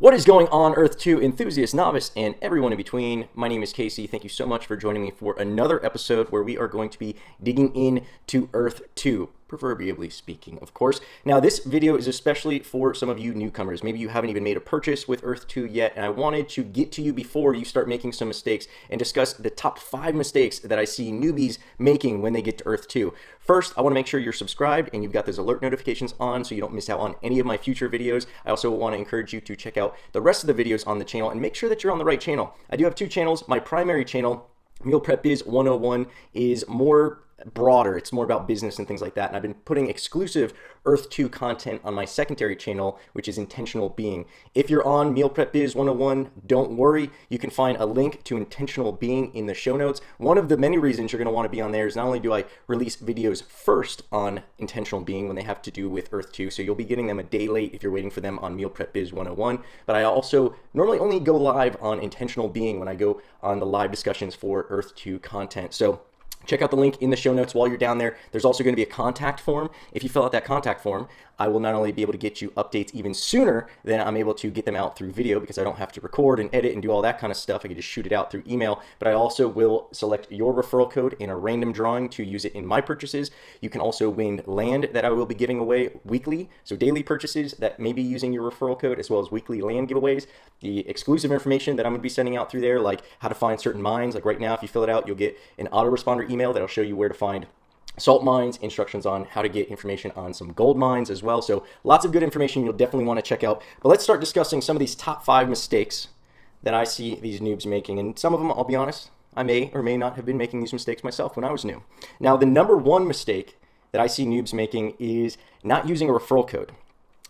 What is going on, Earth 2 enthusiast, novice, and everyone in between? My name is Casey. Thank you so much for joining me for another episode where we are going to be digging into Earth 2, proverbially speaking, of course. Now, this video is especially for some of you newcomers. Maybe you haven't even made a purchase with Earth 2 yet, and I wanted to get to you before you start making some mistakes and discuss the top 5 mistakes that I see newbies making when they get to Earth 2. First, I want to make sure you're subscribed and you've got those alert notifications on so you don't miss out on any of my future videos. I also want to encourage you to check out the rest of the videos on the channel and make sure that you're on the right channel. I do have 2 channels. My primary channel, Meal Prep Biz 101, is more broader. It's more about business and things like that. And I've been putting exclusive Earth 2 content on my secondary channel, which is Intentional Being. If you're on Meal Prep Biz 101, don't worry. You can find a link to Intentional Being in the show notes. One of the many reasons you're going to want to be on there is not only do I release videos first on Intentional Being when they have to do with Earth 2, so you'll be getting them a day late if you're waiting for them on Meal Prep Biz 101, but I also normally only go live on Intentional Being when I go on the live discussions for Earth 2 content. So check out the link in the show notes while you're down there. There's also going to be a contact form. If you fill out that contact form, I will not only be able to get you updates even sooner than I'm able to get them out through video because I don't have to record and edit and do all that kind of stuff. I can just shoot it out through email, but I also will select your referral code in a random drawing to use it in my purchases. You can also win land that I will be giving away weekly. So daily purchases that may be using your referral code, as well as weekly land giveaways. The exclusive information that I'm going to be sending out through there, like how to find certain mines. Like right now, if you fill it out, you'll get an autoresponder email that'll show you where to find salt mines, instructions on how to get information on some gold mines as well. So lots of good information you'll definitely want to check out. But let's start discussing some of these top 5 mistakes that I see these noobs making. And some of them, I'll be honest, I may or may not have been making these mistakes myself when I was new. Now, the number 1 mistake that I see noobs making is not using a referral code.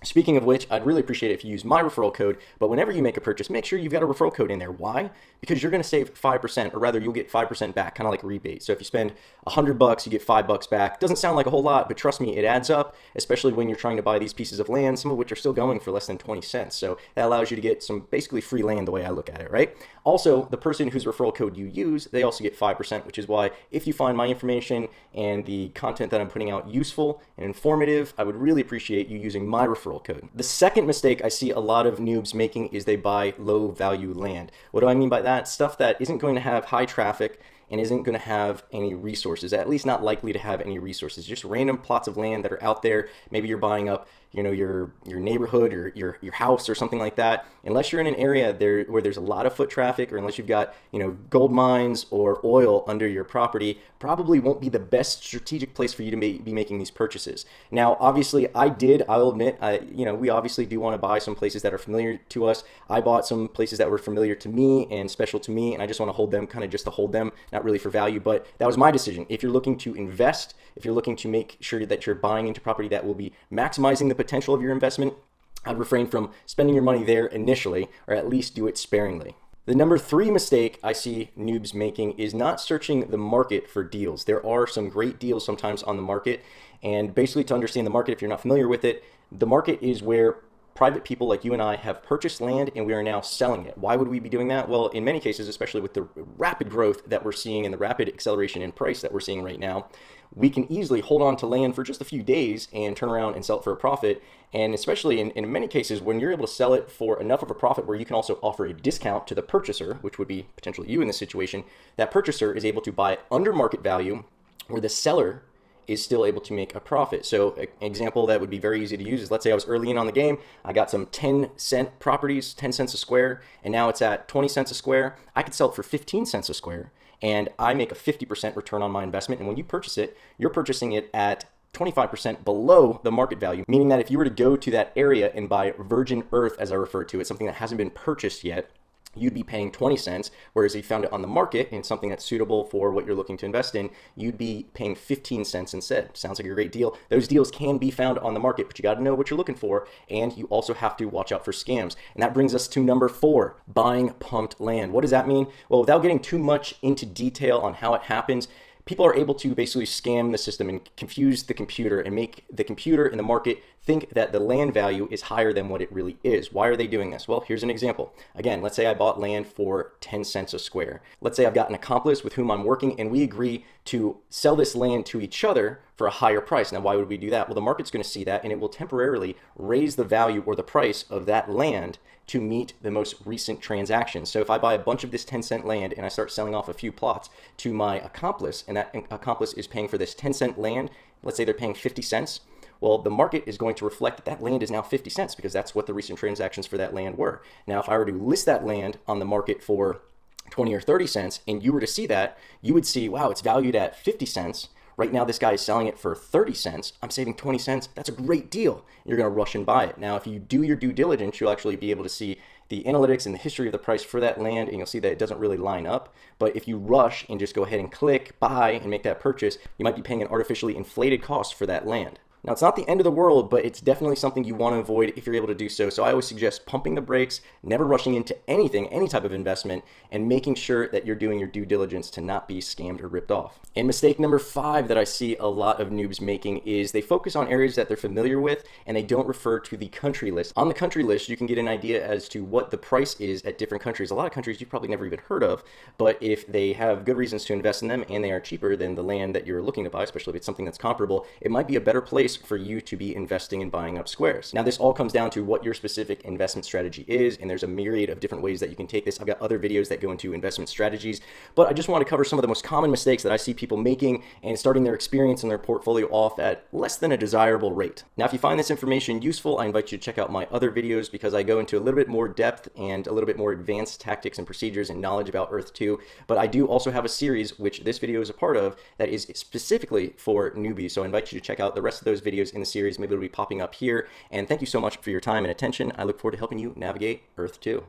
Speaking of which, I'd really appreciate it if you use my referral code, but whenever you make a purchase, make sure you've got a referral code in there. Why? Because you're going to save 5%, or rather you'll get 5% back, kind of like a rebate. So if you spend $100, you get $5 back. Doesn't sound like a whole lot, but trust me, it adds up, especially when you're trying to buy these pieces of land, some of which are still going for less than 20 cents. So that allows you to get some basically free land the way I look at it, right? Also, the person whose referral code you use, they also get 5%, which is why if you find my information and the content that I'm putting out useful and informative, I would really appreciate you using my referral code. The second mistake I see a lot of noobs making is they buy low value land. What do I mean by that? Stuff that isn't going to have high traffic and isn't going to have any resources, at least not likely to have any resources. Just random plots of land that are out there. Maybe you're buying up, your neighborhood or your house or something like that. Unless you're in an area where there's a lot of foot traffic, or unless you've got, gold mines or oil under your property, probably won't be the best strategic place for you to be making these purchases. Now, obviously, I'll admit, we obviously do want to buy some places that are familiar to us. I bought some places that were familiar to me and special to me, and I just want to hold them kind of just to hold them, not really for value, but that was my decision. If you're looking to invest, if you're looking to make sure that you're buying into property that will be maximizing the potential of your investment, I'd refrain from spending your money there initially, or at least do it sparingly. The number 3 mistake I see noobs making is not searching the market for deals. There are some great deals sometimes on the market, and basically to understand the market, if you're not familiar with it, the market is where private people like you and I have purchased land and we are now selling it. Why would we be doing that? Well, in many cases, especially with the rapid growth that we're seeing and the rapid acceleration in price that we're seeing right now, we can easily hold on to land for just a few days and turn around and sell it for a profit. And especially in many cases, when you're able to sell it for enough of a profit where you can also offer a discount to the purchaser, which would be potentially you in this situation, that purchaser is able to buy under market value where the seller is still able to make a profit. So an example that would be very easy to use is, let's say I was early in on the game, I got some 10-cent properties, 10 cents a square, and now it's at 20 cents a square. I could sell it for 15 cents a square, and I make a 50% return on my investment. And when you purchase it, you're purchasing it at 25% below the market value, meaning that if you were to go to that area and buy virgin earth, as I refer to it, something that hasn't been purchased yet, you'd be paying 20 cents, whereas if you found it on the market and something that's suitable for what you're looking to invest in, you'd be paying 15 cents instead. Sounds like a great deal. Those deals can be found on the market, but you got to know what you're looking for, and you also have to watch out for scams. And that brings us to number 4, buying pumped land. What does that mean? Well, without getting too much into detail on how it happens, people are able to basically scam the system and confuse the computer and make the computer and the market think that the land value is higher than what it really is. Why are they doing this? Well, here's an example. Again, let's say I bought land for 10 cents a square. Let's say I've got an accomplice with whom I'm working and we agree to sell this land to each other for a higher price. Now, why would we do that? Well, the market's going to see that and it will temporarily raise the value or the price of that land to meet the most recent transaction. So if I buy a bunch of this 10-cent land and I start selling off a few plots to my accomplice, and that accomplice is paying for this 10-cent land, let's say they're paying 50 cents, well, the market is going to reflect that that land is now 50 cents because that's what the recent transactions for that land were. Now, if I were to list that land on the market for 20 or 30 cents and you were to see that, you would see, wow, it's valued at 50 cents. Right now, this guy is selling it for 30 cents. I'm saving 20 cents. That's a great deal. You're going to rush and buy it. Now, if you do your due diligence, you'll actually be able to see the analytics and the history of the price for that land, and you'll see that it doesn't really line up. But if you rush and just go ahead and click buy and make that purchase, you might be paying an artificially inflated cost for that land. Now, it's not the end of the world, but it's definitely something you want to avoid if you're able to do so. So I always suggest pumping the brakes, never rushing into anything, any type of investment, and making sure that you're doing your due diligence to not be scammed or ripped off. And mistake number 5 that I see a lot of noobs making is they focus on areas that they're familiar with and they don't refer to the country list. On the country list, you can get an idea as to what the price is at different countries. A lot of countries you've probably never even heard of, but if they have good reasons to invest in them and they are cheaper than the land that you're looking to buy, especially if it's something that's comparable, it might be a better place for you to be investing and buying up squares. Now, this all comes down to what your specific investment strategy is, and there's a myriad of different ways that you can take this. I've got other videos that go into investment strategies, but I just want to cover some of the most common mistakes that I see people making and starting their experience and their portfolio off at less than a desirable rate. Now, if you find this information useful, I invite you to check out my other videos because I go into a little bit more depth and a little bit more advanced tactics and procedures and knowledge about Earth2, but I do also have a series, which this video is a part of, that is specifically for newbies. So I invite you to check out the rest of those videos in the series. Maybe it'll be popping up here. And thank you so much for your time and attention. I look forward to helping you navigate Earth2.